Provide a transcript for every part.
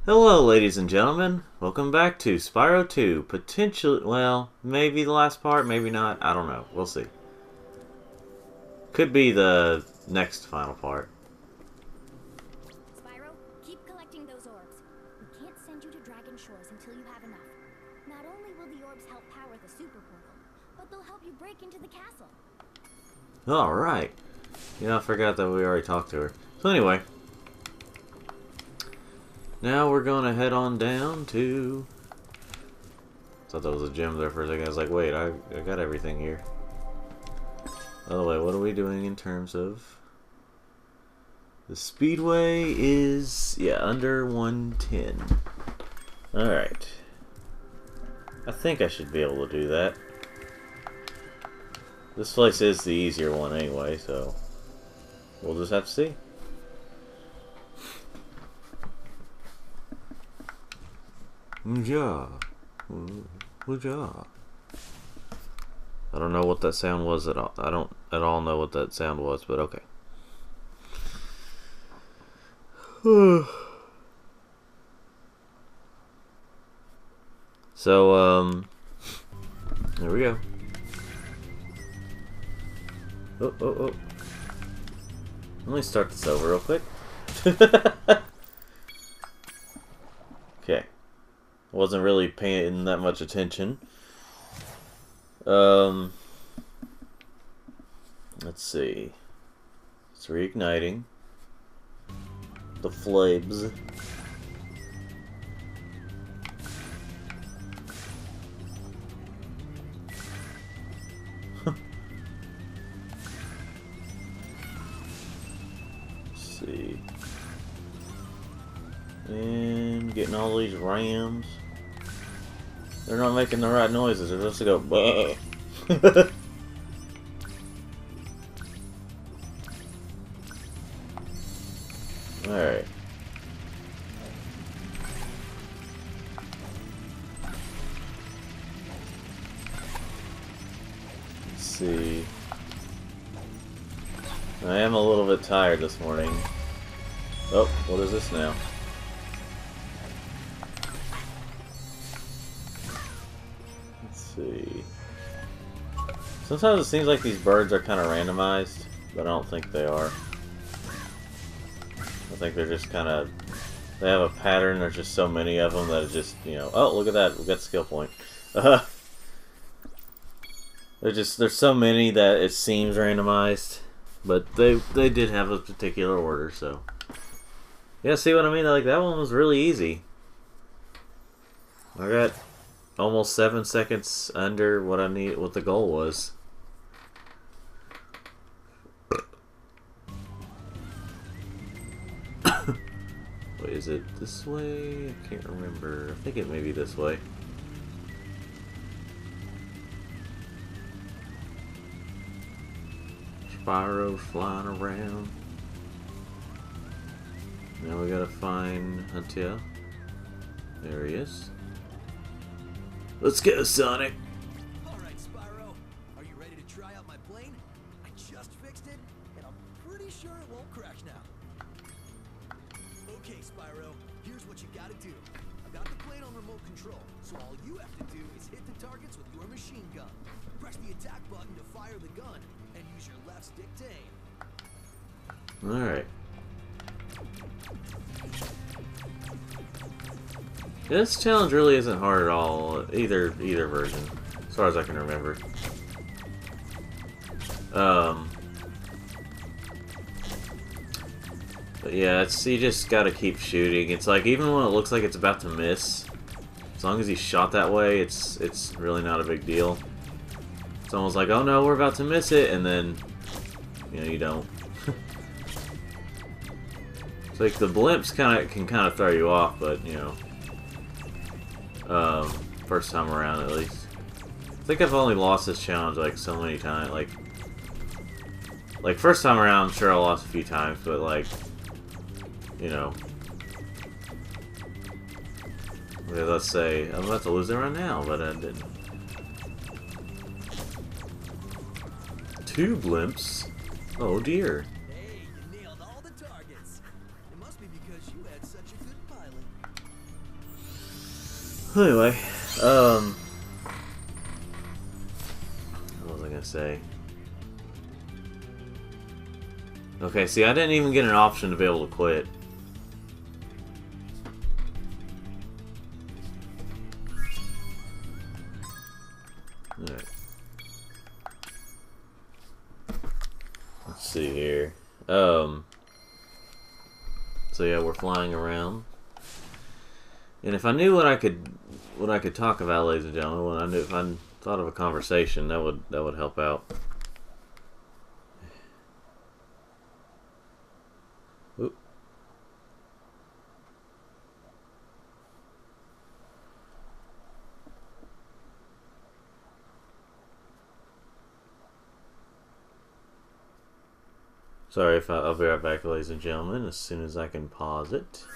Hello, ladies and gentlemen. Welcome back to Spyro 2. Potentially, well, maybe the last part, maybe not. I don't know. We'll see. Could be the next final part. Spyro, keep collecting those orbs. We can't send you to Dragon Shores until you have enough. Not only will the orbs help power the super portal, but they'll help you break into the castle. Alright. Yeah, I forgot that we already talked to her. So anyway. Now we're going to head on down to... Thought that was a gym there for a second. I was like, wait, I got everything here. By the way, what are we doing in terms of... The speedway is, yeah, under 110. Alright. I think I should be able to do that. This place is the easier one anyway, so... We'll just have to see. Yeah. Good job. I don't know what that sound was at all. I don't at all know what that sound was, but okay. So, there we go. Oh. Let me start this over real quick. Okay. Wasn't really paying that much attention. Let's see. It's reigniting. The flames. Let's see. And getting all these rams. They're not making the right noises. They're just to go, bah. Alright. Let's see. I am a little bit tired this morning. Oh, what is this now? See. Sometimes it seems like these birds are kind of randomized, but I don't think they are. I think they're just kind of... They have a pattern, there's just so many of them that it's just, you know... Oh, look at that, we got skill point. There's so many that it seems randomized, but they did have a particular order, so... Yeah, see what I mean? Like, that one was really easy. I got... almost 7 seconds under what the goal was. Wait, is it this way? I can't remember. I think it may be this way. Spyro flying around. Now we gotta find Huntia. There he is. Let's go, Sonic! Alright, Spyro. Are you ready to try out my plane? I just fixed it, and I'm pretty sure it won't crash now. Okay, Spyro, here's what you gotta do. I've got the plane on remote control, so all you have to do is hit the targets with your machine gun. Press the attack button to fire the gun, and use your left stick to aim. Alright. This challenge really isn't hard at all, either version, as far as I can remember. But yeah, you just gotta keep shooting. It's like, even when it looks like it's about to miss, as long as you shot that way, it's really not a big deal. It's almost like, oh no, we're about to miss it, and then, you know, you don't. It's like the blimps can kind of throw you off, but, you know. First time around at least. I think I've only lost this challenge like so many times. Like first time around, sure I lost a few times, but like, you know. Let's say I'm about to lose it right now, but I didn't. 2 blimps. Oh dear. Hey, you nailed all the targets. It must be because you had such a good pilot. Anyway, what was I gonna say? Okay, see, I didn't even get an option to be able to quit. Alright. Let's see here. So yeah, we're flying around. And if I knew what I could talk about, ladies and gentlemen, if I thought of a conversation, that would help out. Oop. Sorry if I'll be right back, ladies and gentlemen, as soon as I can pause it.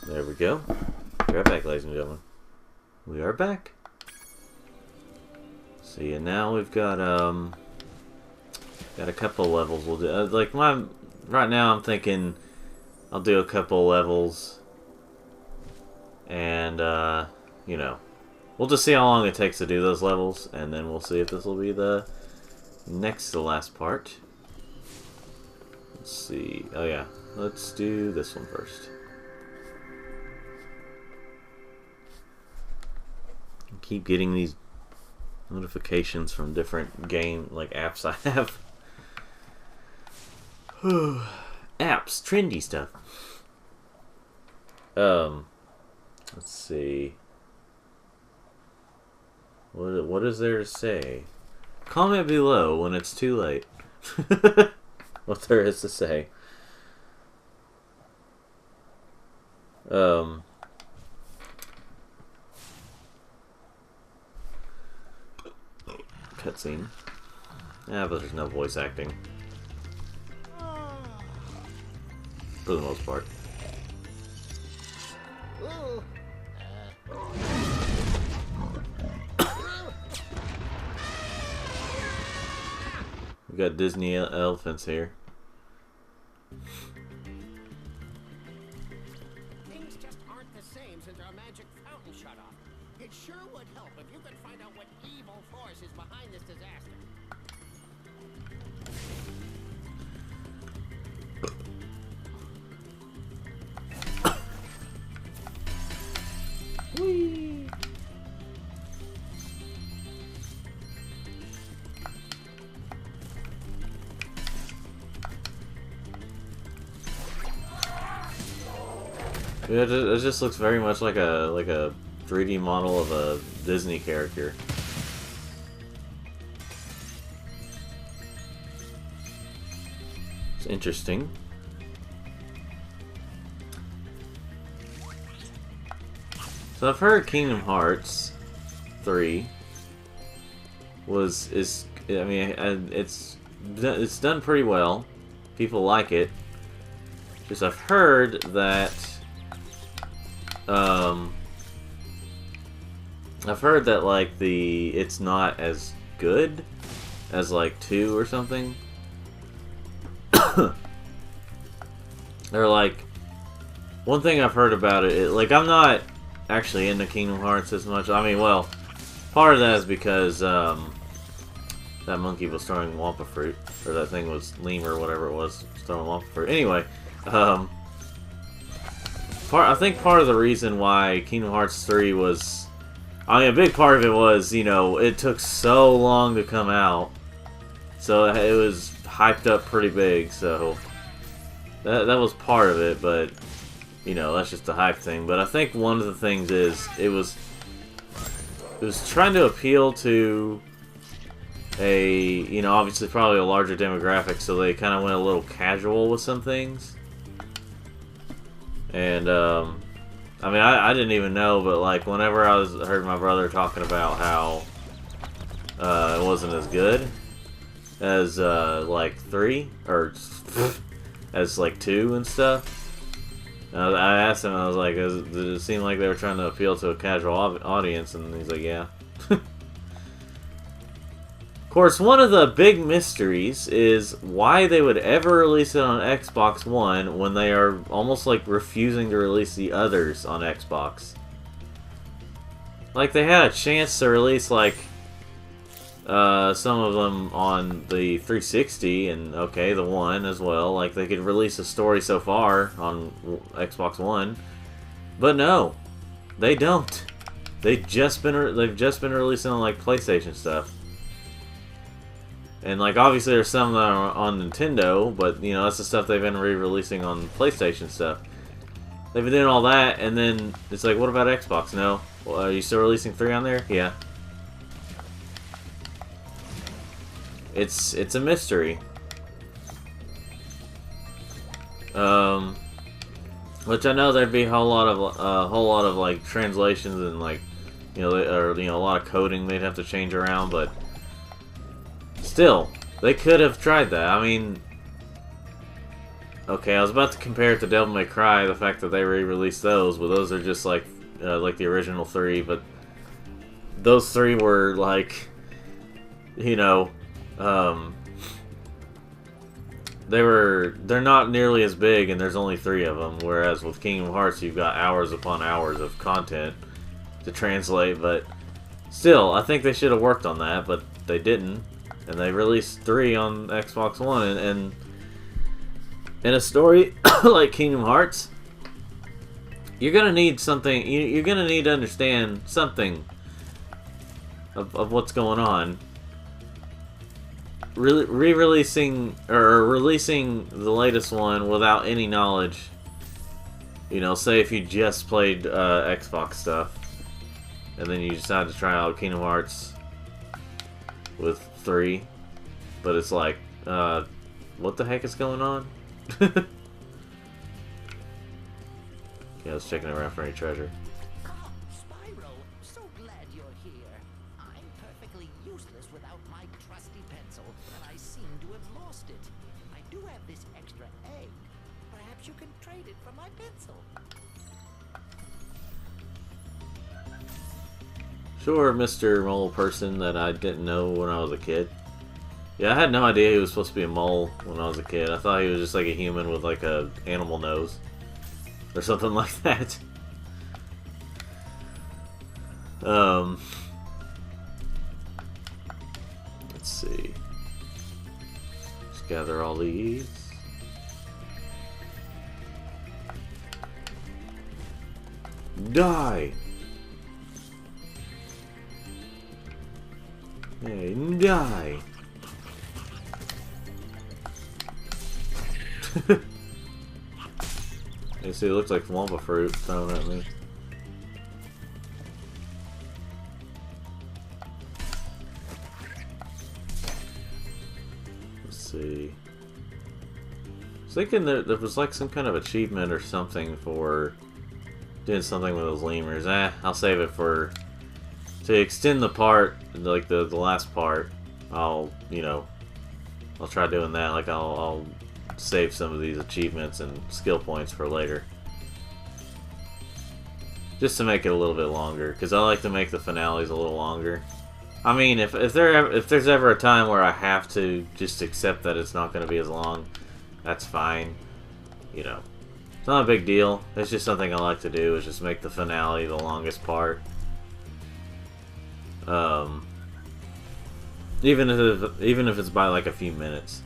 There we go. Be right back, ladies and gentlemen. We are back. See, and now we've got a couple levels. We'll do right now. I'm thinking I'll do a couple levels, and you know, we'll just see how long it takes to do those levels, and then we'll see if this will be the next to last part. Let's see. Oh yeah, let's do this one first. I keep getting these notifications from different game apps I have. Apps, trendy stuff. Let's see. What is there to say? Comment below when it's too late. What there is to say. Cutscene. Yeah, but there's no voice acting. For the most part. We got Disney elephants here. Things just aren't the same since our magic fountain shut off. It sure would help if you could find out what evil force is behind this disaster. Whee! Yeah, it just looks very much like a 3D model of a Disney character. It's interesting. So I've heard Kingdom Hearts 3 it's done pretty well. People like it. Just I've heard that it's not as good as 2 or something. Or one thing I've heard about it, I'm not actually into Kingdom Hearts as much. I mean, well, part of that is because that monkey was throwing Wampa fruit, or that thing was lemur or whatever it was throwing Wampa fruit. Anyway, I think part of the reason why Kingdom Hearts 3 was, a big part of it was, it took so long to come out, so it was hyped up pretty big. So that was part of it, but that's just a hype thing. But I think one of the things is it was trying to appeal to a, obviously probably a larger demographic, so they kind of went a little casual with some things. And, I didn't even know, but, whenever I heard my brother talking about how, it wasn't as good as, 3, or, as, 2 and stuff, I asked him, I was like, did it seem like they were trying to appeal to a casual audience? And he's like, yeah. Of course, one of the big mysteries is why they would ever release it on Xbox One when they are almost refusing to release the others on Xbox. like they had a chance to release like some of them on the 360 and okay, the One as well. Like they could release a story so far on Xbox One, but no, they don't. They've just been releasing on like PlayStation stuff, and like obviously there's some that are on Nintendo, but you know that's the stuff they've been re-releasing on PlayStation stuff. They've been doing all that, and then it's like, what about Xbox? No, well, are you still releasing 3 on there? Yeah. It's a mystery. Which I know there'd be a whole lot of like translations and like a lot of coding they'd have to change around, but still they could have tried that. I mean, okay, I was about to compare it to Devil May Cry, the fact that they re-released those, but those are just like the original 3, but those 3 were like, you know. They're not nearly as big, and there's only 3 of them. Whereas with Kingdom Hearts, you've got hours upon hours of content to translate. But still, I think they should have worked on that, but they didn't, and they released 3 on Xbox One. And in a story like Kingdom Hearts, you're gonna need something. You're gonna need to understand something of what's going on. Re-releasing or releasing the latest one without any knowledge, you know, say if you just played Xbox stuff and then you decide to try out Kingdom Hearts with 3, but it's like, what the heck is going on? Yeah, I was checking around for any treasure. Oh, Spyro, so glad you're here. I'm perfectly useless without my trusty pencil, but I seem to have lost it. I do have this extra egg. Perhaps you can trade it for my pencil. Sure, Mr. Mole person that I didn't know when I was a kid. Yeah, I had no idea he was supposed to be a mole when I was a kid. I thought he was just like a human with like a animal nose. Or something like that. Let's see. Just gather all these. Die! Hey, die! You see, it looks like Wampa fruit thrown at me. Let's see. I was thinking there was like some kind of achievement or something for doing something with those lemurs. I'll save it for to extend the part, like the last part. I'll try doing that. Like I'll save some of these achievements and skill points for later, just to make it a little bit longer, because I like to make the finales a little longer. I mean, if there's ever a time where I have to just accept that it's not going to be as long, that's fine. You know, it's not a big deal. It's just something I like to do, is just make the finale the longest part. Even if it's by like a few minutes.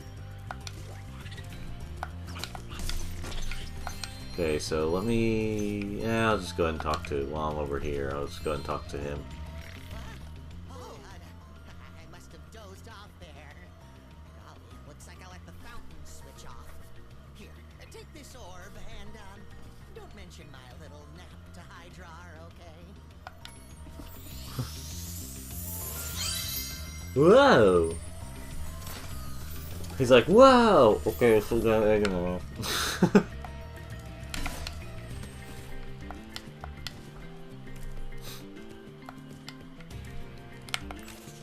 Okay, so let me... I'll just go ahead and talk to... While I'm over here, I'll just go ahead and talk to him. Oh, I must have dozed off there. Oh, looks like I let the fountain switch off. Here, take this orb and, don't mention my little nap to Hydra, okay? Whoa! He's like, whoa! Okay, I still got egg in my mouth.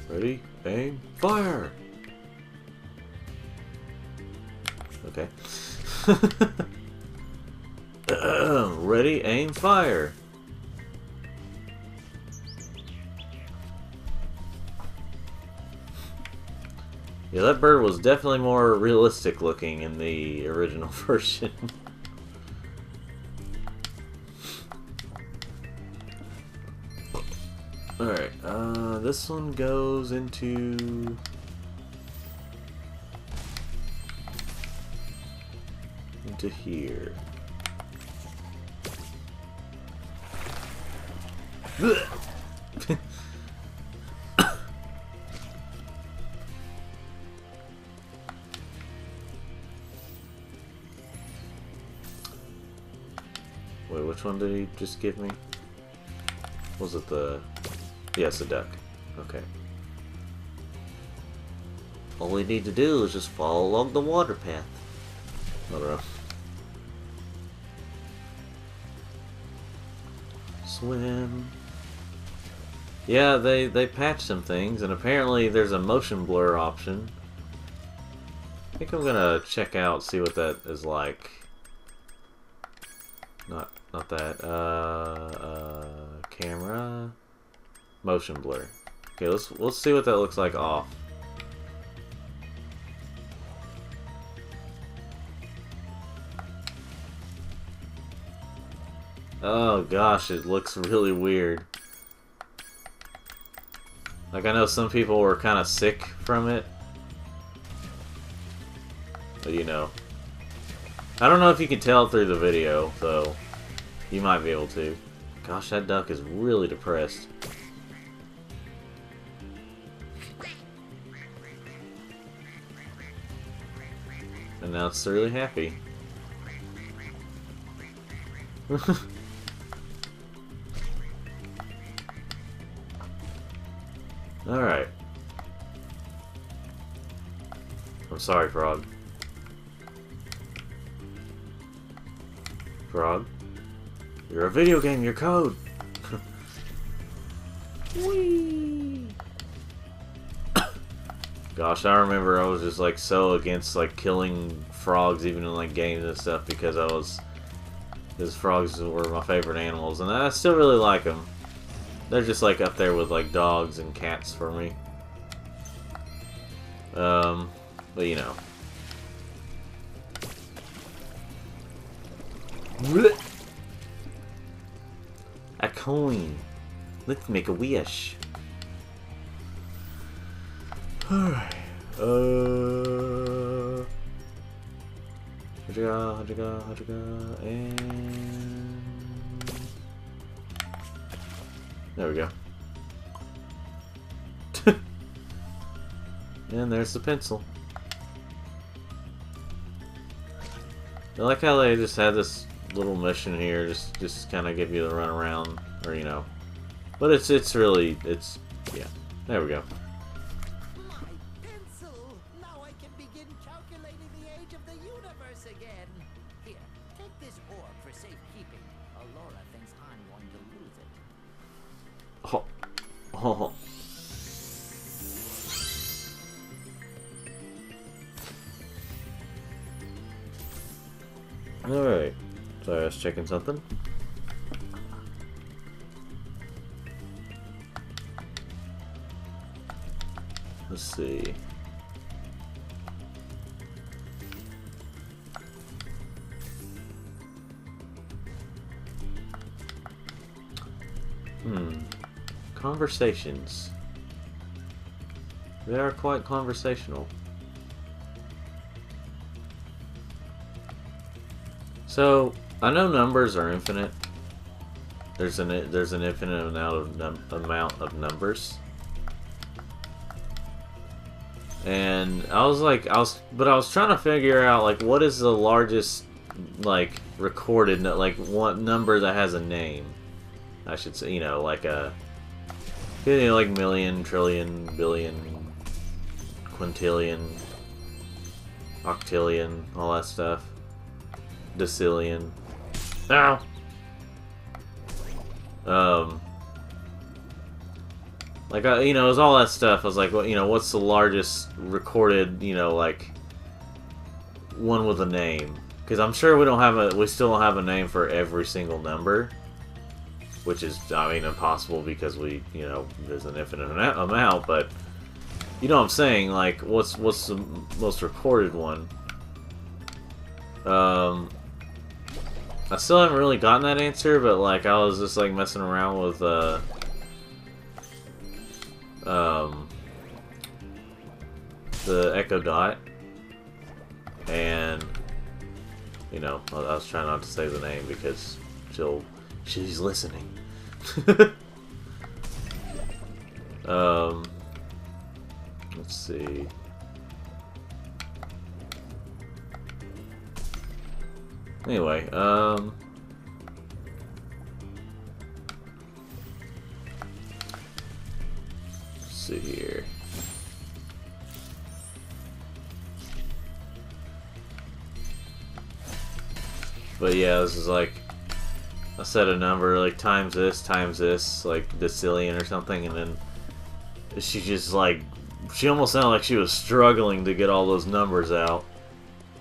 Ready, aim, fire! Okay. Ready, aim, fire! Yeah, that bird was definitely more realistic looking in the original version. Alright, this one goes into... here. Wait, which one did he just give me? Was it the... Yes, the duck. Okay. All we need to do is just follow along the water path. I don't know. Swim. Yeah, they patched some things, and apparently there's a motion blur option. I think I'm gonna check out, see what that is like. Not that. Camera. Motion blur. Okay, let's see what that looks like off. Oh gosh, it looks really weird. Like, I know some people were kind of sick from it. But you know. I don't know if you can tell through the video, though. You might be able to. Gosh, that duck is really depressed. And now it's really happy. Alright. I'm sorry, Frog. Frog? You're a video game, you're code! Whee! Gosh, I remember I was just like so against like killing frogs even in like games and stuff because frogs were my favorite animals, and I still really like them. They're just like up there with like dogs and cats for me. But you know. A coin. Let's make a wish. Alright. How'd you go? And there we go. And there's the pencil. I like how they just had this little mission here, just kind of give you the run around, or you know. But it's yeah. There we go. My pencil! Now I can begin calculating the age of the universe again. Here, take this orb for safekeeping. Alora thinks I'm going to lose it. Oh. Oh. Alright. Sorry, I was checking something. Let's see. Conversations. They are quite conversational. So, I know numbers are infinite. There's an infinite amount of numbers. And I was trying to figure out like what is the largest like recorded like one number that has a name. I should say, you know, like a like million, trillion, billion, quintillion, octillion, all that stuff. Decillion. Ow! Like, you know, it was all that stuff. I was like, well, you know, what's the largest recorded, you know, like, one with a name? Because I'm sure we still don't have a name for every single number. Which is, I mean, impossible because you know, there's an infinite amount, but, you know what I'm saying? Like, what's the most recorded one? I still haven't really gotten that answer, but, like, I was just, like, messing around with, the Echo Dot, and you know, I was trying not to say the name because she's listening. Let's see. Anyway, let's see here. But yeah, this is like, I set a number like times this, like decillion or something, and then she just like, she almost sounded like she was struggling to get all those numbers out.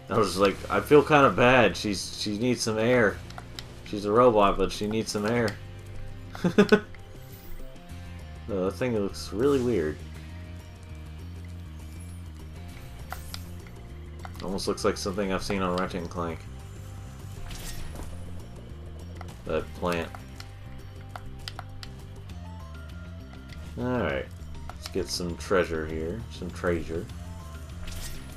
I was just like, I feel kind of bad. She needs some air. She's a robot, but she needs some air. No, that thing looks really weird. Almost looks like something I've seen on Ratchet and Clank. That plant. Alright. Let's get some treasure here. Some treasure.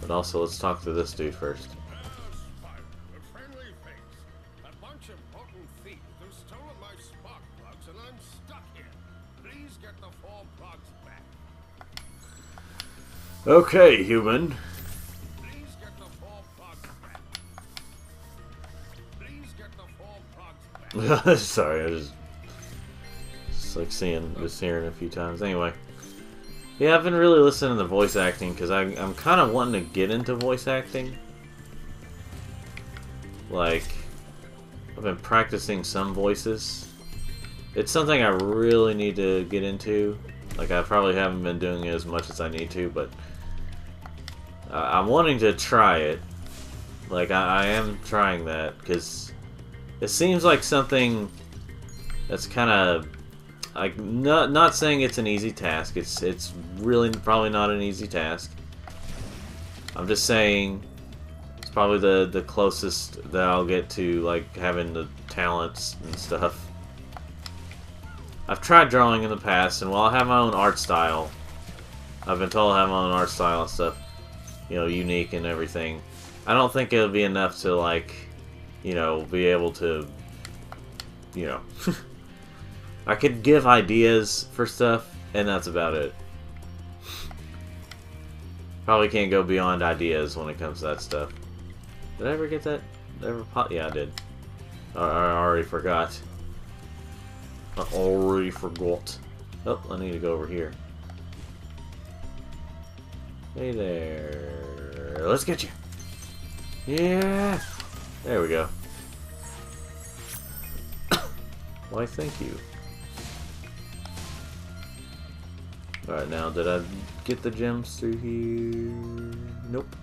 But also, let's talk to this dude first. Spyro, a friendly face. A bunch of rotten thieves have stolen my spark plugs and I'm stuck here. Please get the 4 plugs back. Okay, human. Please get the 4 plugs back. Please get the 4 plugs back. Sorry, I just like seeing this hearing a few times. Anyway, yeah, I've been really listening to voice acting because I'm kind of wanting to get into voice acting. Like, I've been practicing some voices. It's something I really need to get into. Like, I probably haven't been doing it as much as I need to, but I'm wanting to try it. Like, I am trying that because it seems like something that's kind of like, not saying it's an easy task. It's really probably not an easy task. I'm just saying it's probably the closest that I'll get to like having the talents and stuff. I've tried drawing in the past, and while I have my own art style, I've been told I have my own art style and stuff, you know, unique and everything. I don't think it'll be enough to like, you know, be able to, you know. I could give ideas for stuff, and that's about it. Probably can't go beyond ideas when it comes to that stuff. Did I ever get that? Yeah, I did. I already forgot. I already forgot. Oh, I need to go over here. Hey there. Let's get you. Yeah. There we go. Why, thank you. Alright, now, did I get the gems through here? Nope.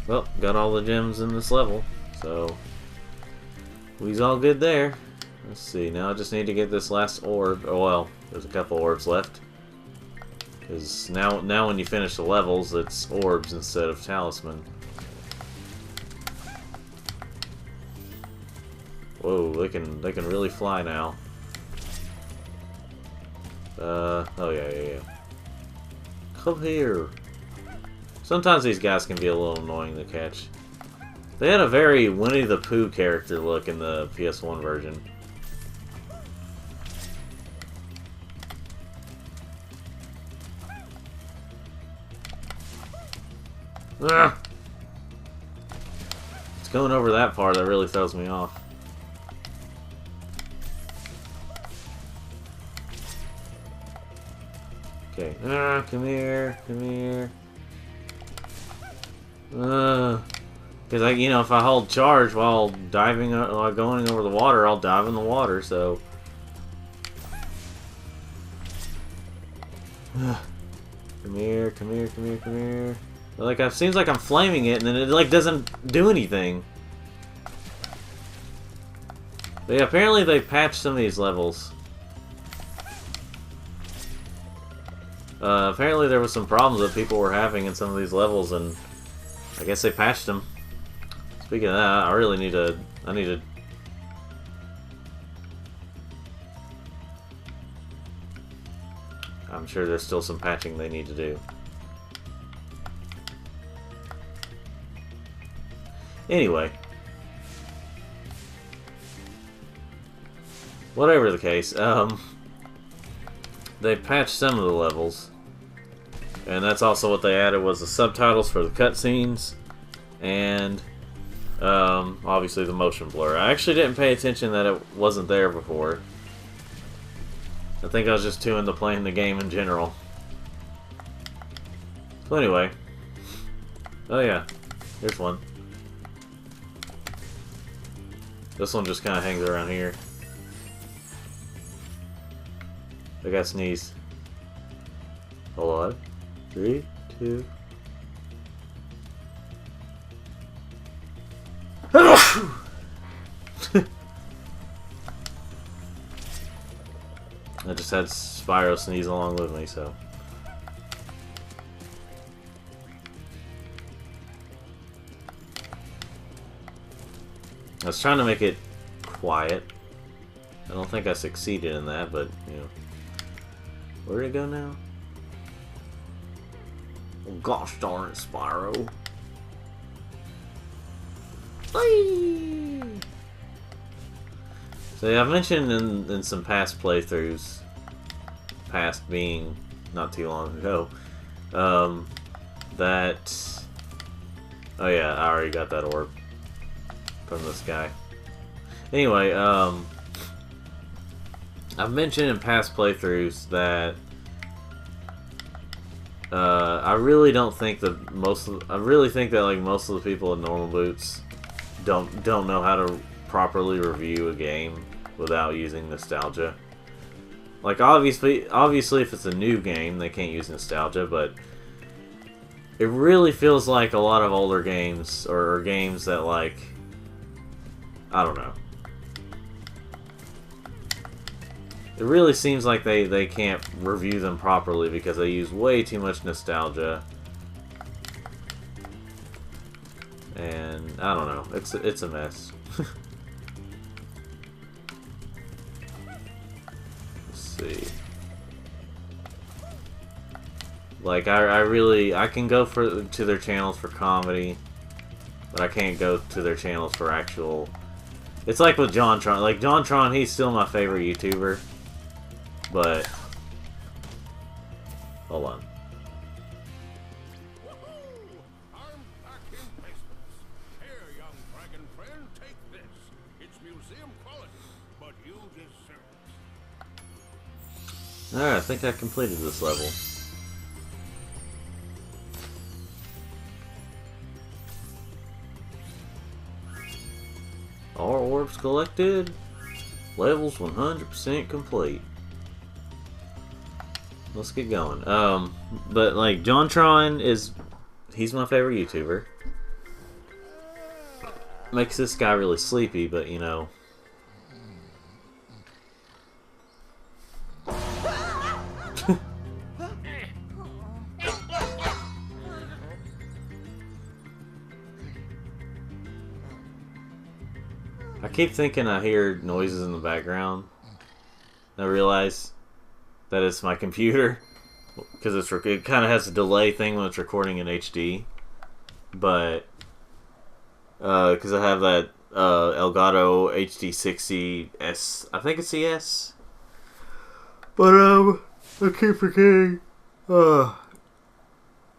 Well, got all the gems in this level, so we's all good there. Let's see, now I just need to get this last orb. Oh well, there's a couple orbs left. Because now when you finish the levels, it's orbs instead of talisman. Whoa, they can really fly now. Oh yeah. Come here. Sometimes these guys can be a little annoying to catch. They had a very Winnie the Pooh character look in the PS1 version. Ah! It's going over that far that really throws me off. Okay, come here. Because you know, if I hold charge while diving, while going over the water, I'll dive in the water. So, come here. Like, it seems like I'm flaming it, and then it like doesn't do anything. But yeah, apparently they patched some of these levels. Apparently there was some problems that people were having in some of these levels, and I guess they patched them. Speaking of that, I need to I'm sure there's still some patching they need to do. Anyway, whatever the case, they patched some of the levels, and that's also what they added was the subtitles for the cutscenes, and obviously the motion blur. I actually didn't pay attention that it wasn't there before. I think I was just too into playing the game in general. So anyway, oh yeah, here's one. This one just kind of hangs around here. I got sneeze. Hold on. 3, 2. I just had Spyro sneeze along with me, so. I was trying to make it quiet. I don't think I succeeded in that, but, you know. Where'd it go now? Oh, gosh darn it, Spyro. Whee! So yeah, I've mentioned in some past playthroughs, past being not too long ago, that... Oh yeah, I already got that orb from this guy. Anyway, I've mentioned in past playthroughs that I really don't think that I really think that like most of the people in normal boots don't know how to properly review a game without using nostalgia. Like obviously if it's a new game they can't use nostalgia, but it really feels like a lot of older games or games that like I don't know. It really seems like they can't review them properly because they use way too much nostalgia. And I don't know, it's a mess. Let's see. Like I can go to their channels for comedy, but I can't go to their channels for actual. It's like with JonTron. Like JonTron, he's still my favorite YouTuber. But hold on. Woohoo! I'm back in basements. Here, young dragon friend, take this. It's museum quality, but you deserve it. Alright, I think I completed this level. All orbs collected. Levels 100% complete. Let's get going. But like JonTron he's my favorite YouTuber. Makes this guy really sleepy, but you know. I keep thinking I hear noises in the background. I realize that it's my computer because it kind of has a delay thing when it's recording in HD, but because I have that Elgato HD60S, I think it's the S, but I keep forgetting. But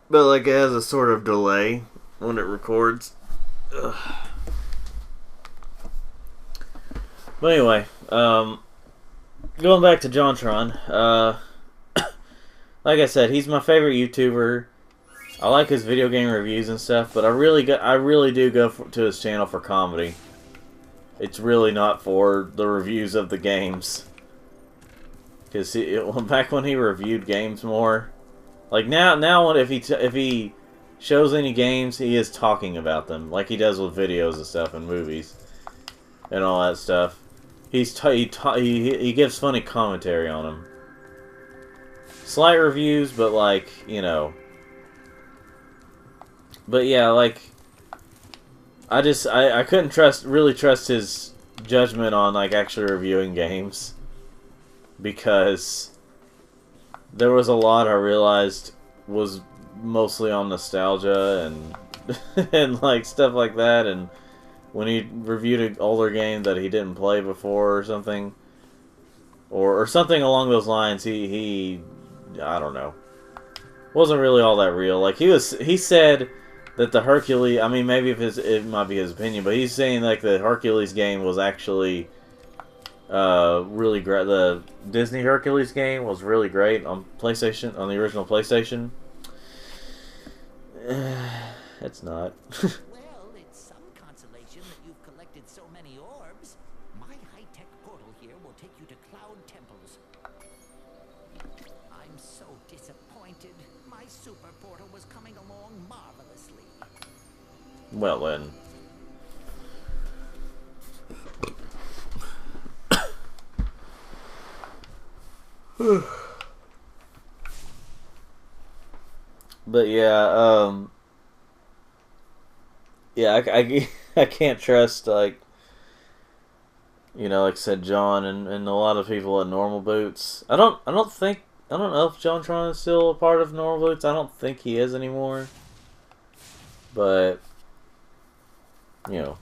like it has a sort of delay when it records. Ugh. But anyway, going back to JonTron, like I said, he's my favorite YouTuber. I like his video game reviews and stuff, but I really do go to his channel for comedy. It's really not for the reviews of the games. Because back when he reviewed games more, like now if he shows any games, he is talking about them, like he does with videos and stuff and movies and all that stuff. He gives funny commentary on them. Slight reviews, but like, you know. But yeah, like I couldn't really trust his judgment on like actually reviewing games because there was a lot I realized was mostly on nostalgia and and like stuff like that, and when he reviewed an older game that he didn't play before or something, or something along those lines, he I don't know, wasn't really all that real. Like he said that the Hercules, I mean, maybe it might be his opinion, but he's saying like the Hercules game was actually really great. The Disney Hercules game was really great on PlayStation, on the original PlayStation. It's not. Well, it's some consolation that you've collected so many orbs. My high-tech portal here will take you to Cloud Temples. I'm so disappointed. My super portal was coming along marvelously. Well then. But yeah, yeah, I can't trust, like, you know, like I said, John and a lot of people at Normal Boots. I don't know if JonTron is still a part of Normal Boots. I don't think he is anymore. But, you know.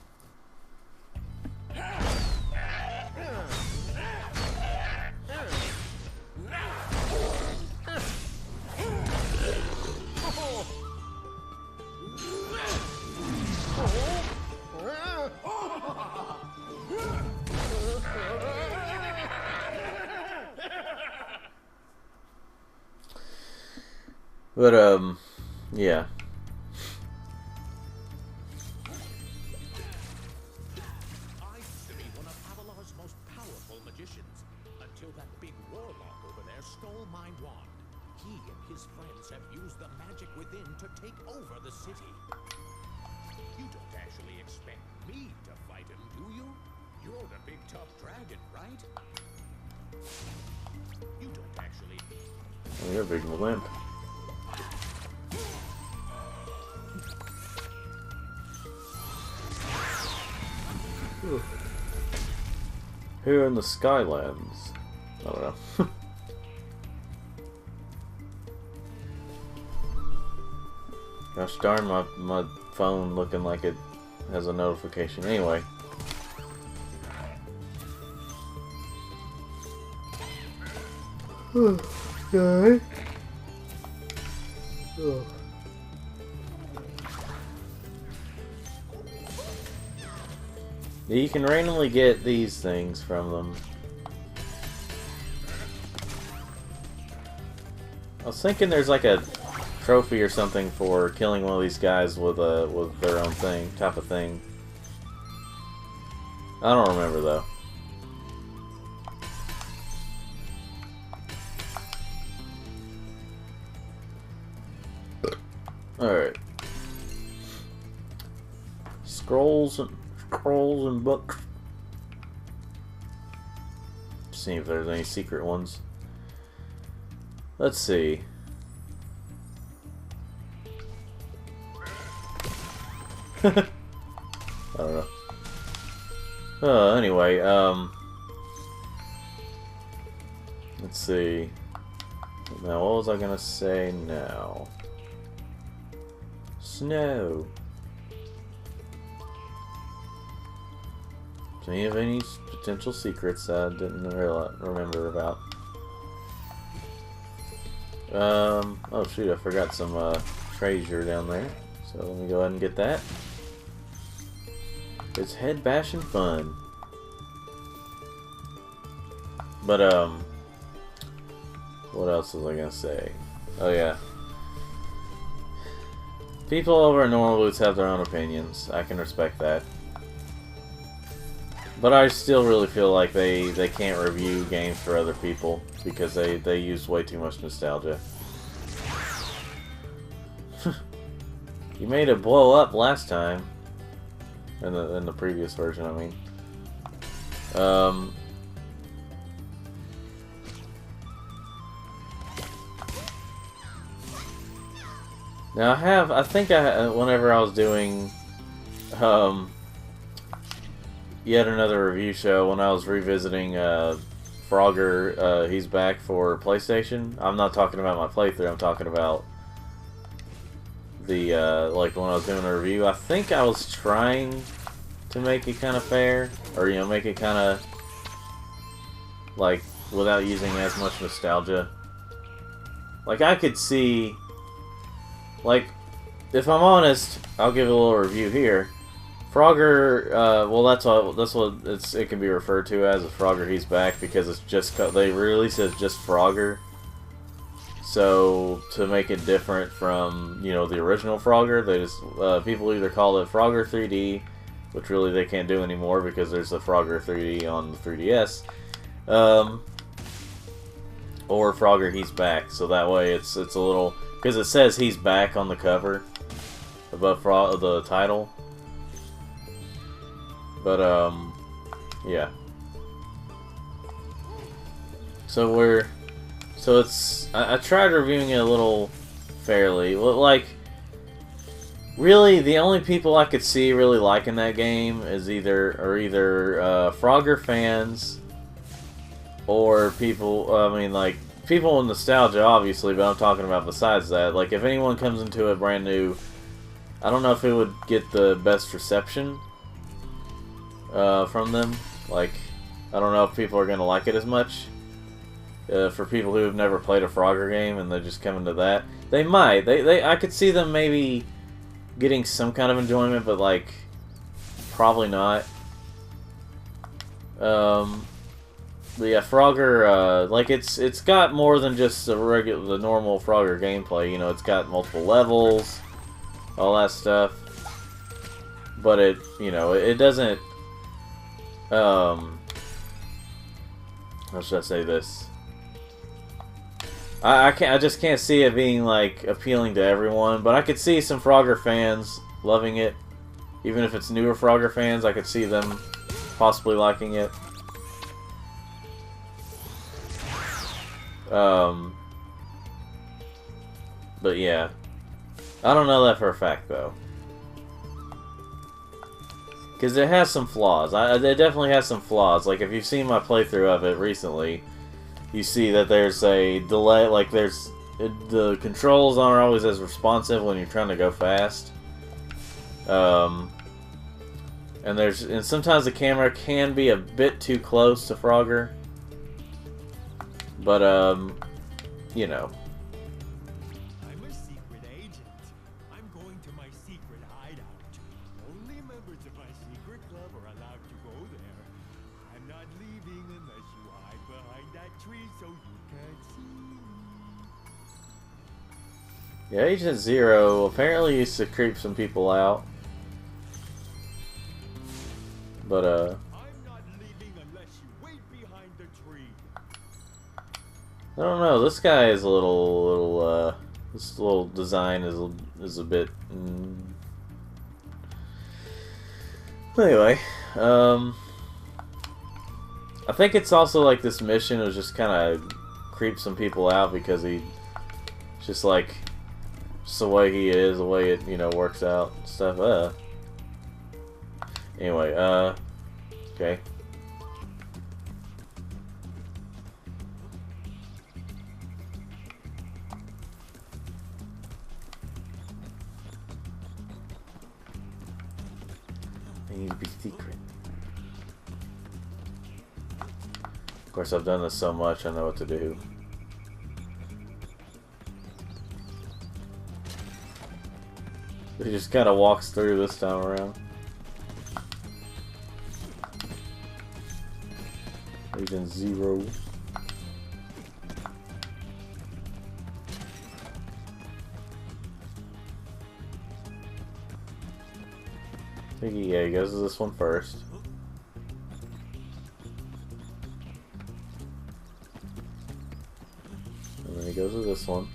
But, yeah. I used to be one of Avalar's most powerful magicians, until that big warlock over there stole my wand. He and his friends have used the magic within to take over the city. You don't actually expect me to fight him, do you? You're the big tough dragon, right? You don't actually... Oh, you're a big limp. Here in the Skylands. I don't know. Gosh darn, my phone looking like it has a notification. Anyway. Okay. Oh. You can randomly get these things from them. I was thinking there's like a trophy or something for killing one of these guys with their own thing, type of thing. I don't remember though. Alright. Scrolls and books. See if there's any secret ones. Let's see. I don't know. Anyway, let's see. Now, what was I gonna say now? Snow. Do you have any potential secrets I didn't remember about? Oh shoot, I forgot some treasure down there. So let me go ahead and get that. It's head bashing fun. But what else was I gonna say? Oh yeah. People over at Normal Boots have their own opinions. I can respect that. But I still really feel like they can't review games for other people because they use way too much nostalgia. You made it blow up last time. In the previous version, I mean. Now I think whenever I was doing yet another review show, when I was revisiting Frogger, he's back for PlayStation. I'm not talking about my playthrough. I'm talking about the like when I was doing a review. I think I was trying to make it kind of fair, or you know, make it kind of like without using as much nostalgia. Like I could see, like if I'm honest, I'll give a little review here. Frogger, well that's what it can be referred to as Frogger. He's back because it's just they released it as just Frogger. So to make it different from the original Frogger, they just people either call it Frogger 3D, which really they can't do anymore because there's the Frogger 3D on the 3DS, or Frogger He's Back. So that way it's a little, because it says He's Back on the cover above the title. But yeah. So it's I tried reviewing it a little fairly. Like, really, the only people I could see really liking that game is either Frogger fans or people. I mean, like people with nostalgia, obviously. But I'm talking about besides that. Like, if anyone comes into it brand new, I don't know if it would get the best reception from them. Like, I don't know if people are gonna like it as much. For people who have never played a Frogger game and they just come into that, they might. I could see them maybe getting some kind of enjoyment, but like probably not. But yeah, Frogger, like it's got more than just the normal Frogger gameplay. It's got multiple levels, all that stuff. But it doesn't. How should I say this? I just can't see it being like appealing to everyone, but I could see some Frogger fans loving it. Even if it's newer Frogger fans, I could see them possibly liking it. But yeah, I don't know that for a fact though, because it has some flaws. It definitely has some flaws. Like if you've seen my playthrough of it recently, you see that there's a delay, like the controls aren't always as responsive when you're trying to go fast. And sometimes the camera can be a bit too close to Frogger. But I'm a secret agent. I'm going to my secret hideout. Only members of my secret club are allowed to go there. I'm not leaving unless you hide behind that tree so you can't see me. yeah, Agent Zero apparently used to creep some people out. But I'm not leaving unless you wait behind the tree. I don't know. This guy is a little this little design is a bit. Anyway, I think it's also like this mission was just kind of creep some people out because he just like just the way he is, the way it works out and stuff. Anyway, okay. I need to be secret. Of course, I've done this so much, I know what to do. He just kind of walks through this time around. Agent Zero. I think he goes to this one first. And then he goes to this one.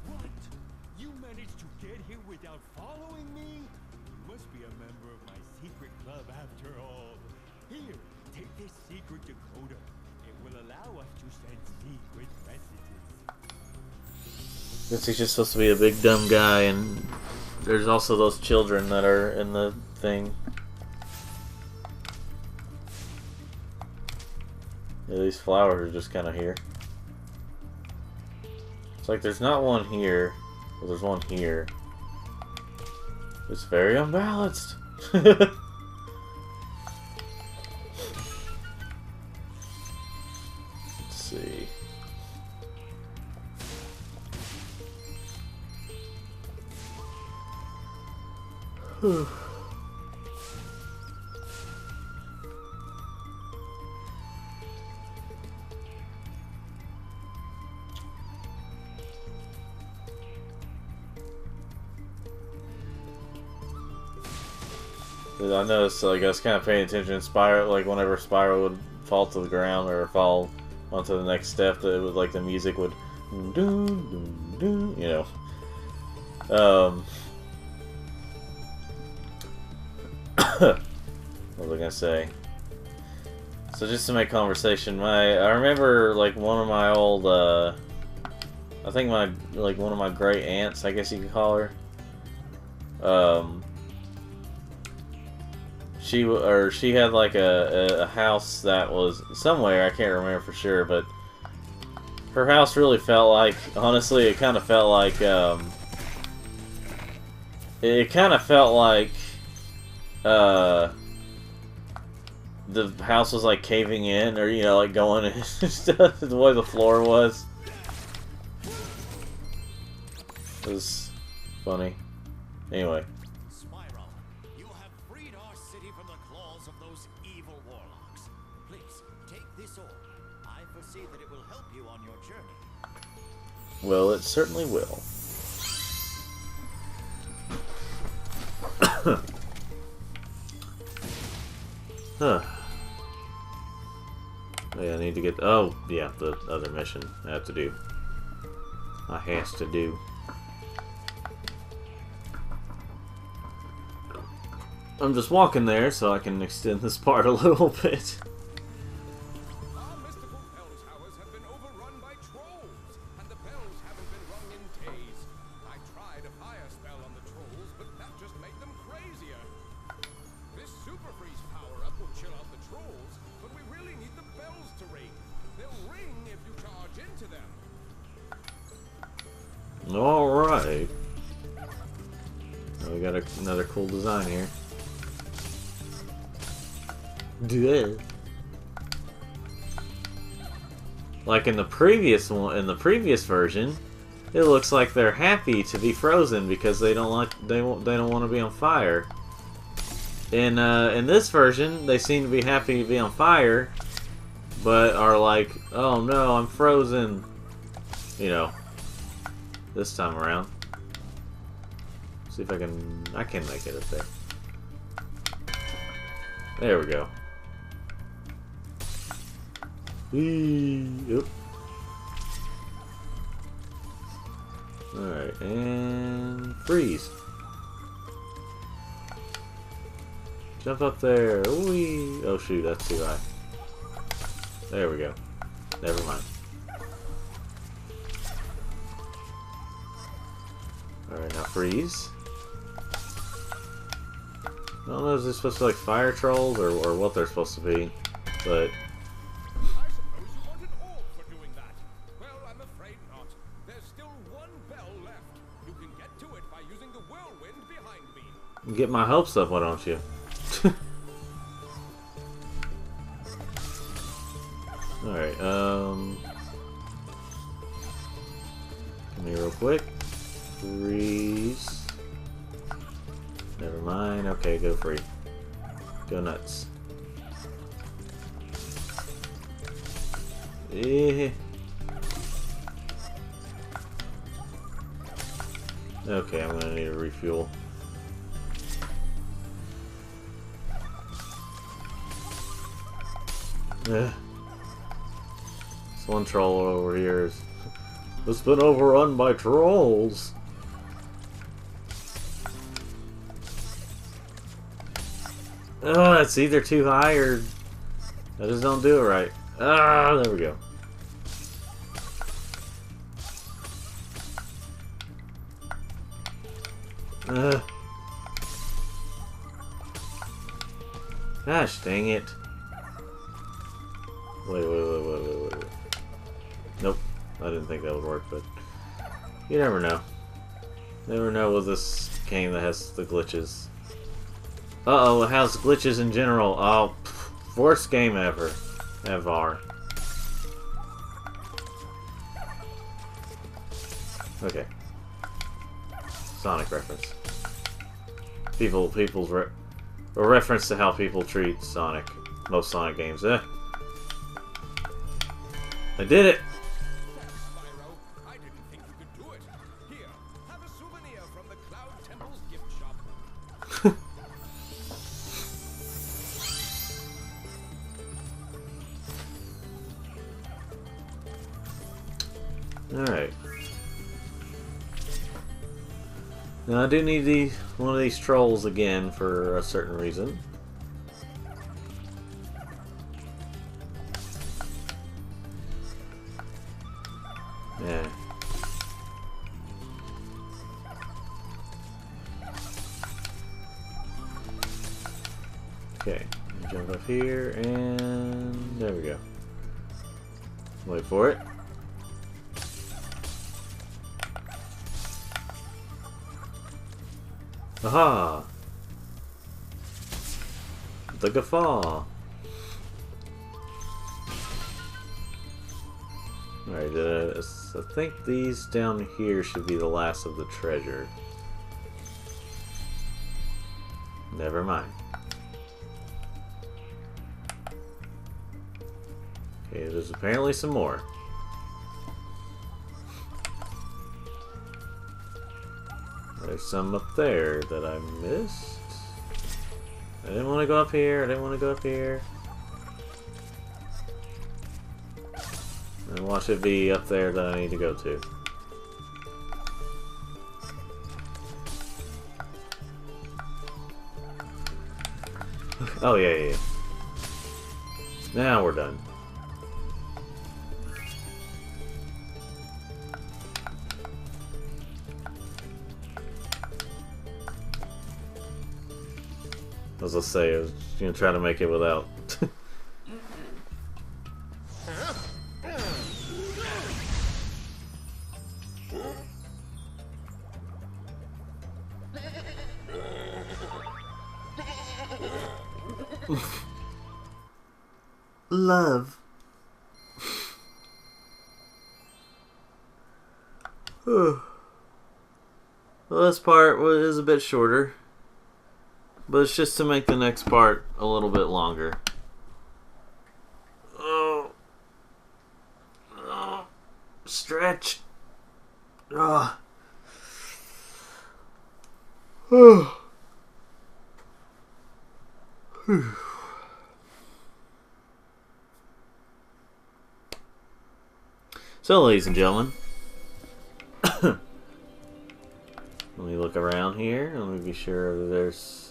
What? You managed to get here without following me? You must be a member of my secret club after all. Here, take this secret decoder. It will allow us to send secret messages. Guess he's just supposed to be a big dumb guy and There's also those children that are in the thing. Yeah, these flowers are just kind of here. It's like there's not one here, but there's one here. It's very unbalanced. Let's see. I noticed, like, I was kind of paying attention to Spyro, like, whenever Spyro would fall to the ground or fall onto the next step, that it would, like, the music would, you know. What was I gonna say? So just to make conversation, I remember, like, one of my old, I think one of my great aunts, I guess you could call her, she had like a house that was somewhere, I can't remember for sure, but her house really felt like, honestly, it kind of felt like, the house was like caving in, or, you know, like going and stuff, the way the floor was. It was funny. Anyway. Spyro, you have freed our city from the claws of those evil warlocks. Please, take this orb. I foresee that it will help you on your journey. Well, it certainly will. Huh. Yeah, I need to get... Oh, yeah, the other mission I have to do. I has to do. I'm just walking there so I can extend this part a little bit. Our mystical bell towers have been overrun by trolls, and the bells haven't been rung in days. I tried a fire spell on the trolls, but that just made them crazier. This super freeze power-up will chill out the trolls, but we really need the bells to ring. They'll ring if you charge into them. Alright. We got another cool design here. Good. Like in the previous one, in the previous version, it looks like they're happy to be frozen because they don't want to be on fire. In this version, they seem to be happy to be on fire, but are like, oh no, I'm frozen. You know, this time around. See if I can make it up there. There we go. Yep. Alright, and freeze. Jump up there. Whee! Oh shoot, that's too high. There we go. Never mind. Alright, now freeze. I don't know if they're supposed to be like fire trolls or what they're supposed to be, but... I suppose you want an orb for doing that. Well, I'm afraid not. There's still one bell left. You can get to it by using the whirlwind behind me. Get my hopes up, why don't you? Alright, come here real quick. Freeze. Never mind. Okay, go free. Go nuts. Eh. Okay, I'm gonna need a refuel. This one troll over here is... It's been overrun by trolls. Oh, it's either too high or I just don't do it right. Ah, there we go. Gosh dang it. Wait. Nope. I didn't think that would work, but you never know. Never know with this game that has the glitches. Uh-oh, it has glitches in general. Oh, worst game ever. Ever. Okay. Sonic reference. A reference to how people treat Sonic. Most Sonic games. I did it! Spyro, I didn't think you could do it. Here, have a souvenir from the Cloud Temple's gift shop. Alright. Now I do need one of these trolls again for a certain reason. Yeah. Okay, jump up here and there we go. Wait for it. Aha! The guffaw! Alright, I think these down here should be the last of the treasure. Never mind. Okay, there's apparently some more. There's some up there that I missed. I didn't want to go up here. I didn't want to go up here. And watch it be up there that I need to go to. Oh, yeah. Now we're done. As I say, I was gonna try to make it without. Love. Well, this part is a bit shorter. But it's just to make the next part a little bit longer. Oh. Stretch. Oh. So, ladies and gentlemen, let me look around here. Let me be sure that there's...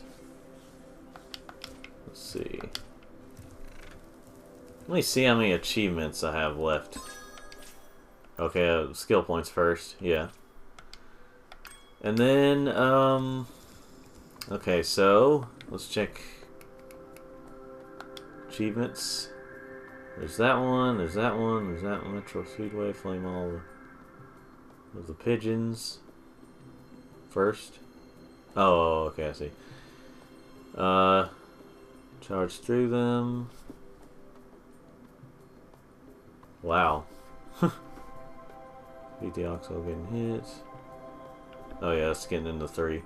Let's see. Let me see how many achievements I have left. Okay, skill points first. Yeah. And then, okay, so let's check achievements. There's that one, there's that one, there's that one. Metro Speedway, flame all of the pigeons first. Oh, okay, I see. Charge through them. Wow. Beat the Oxo getting hit. Oh yeah, it's getting into 3.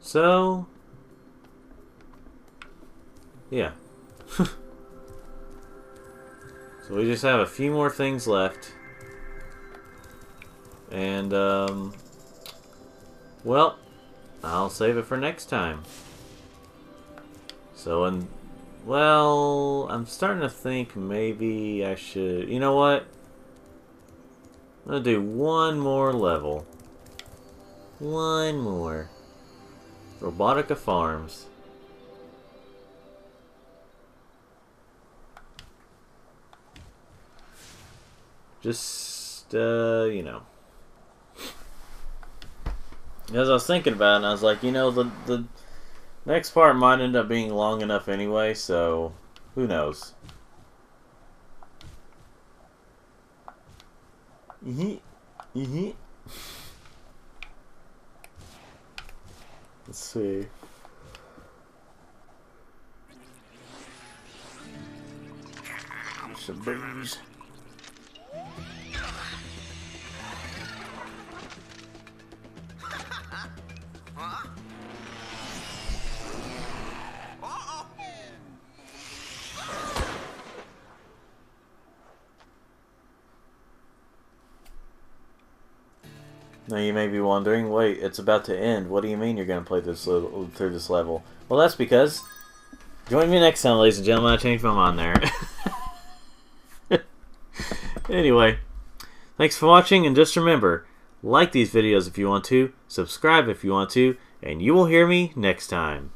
So, yeah. So we just have a few more things left. And, well, I'll save it for next time. So, well, I'm starting to think maybe I should... You know what? I'm going to do one more level. One more. Robotica Farms. Just, you know. Because I was thinking about it, and I was like, you know, the next part might end up being long enough anyway, so who knows? Let's see. Some booze. Now you may be wondering, wait, it's about to end. What do you mean you're going to play this through this level? Well, that's because... Join me next time, ladies and gentlemen. I changed my mind there. Anyway, thanks for watching, and just remember, like these videos if you want to, subscribe if you want to, and you will hear me next time.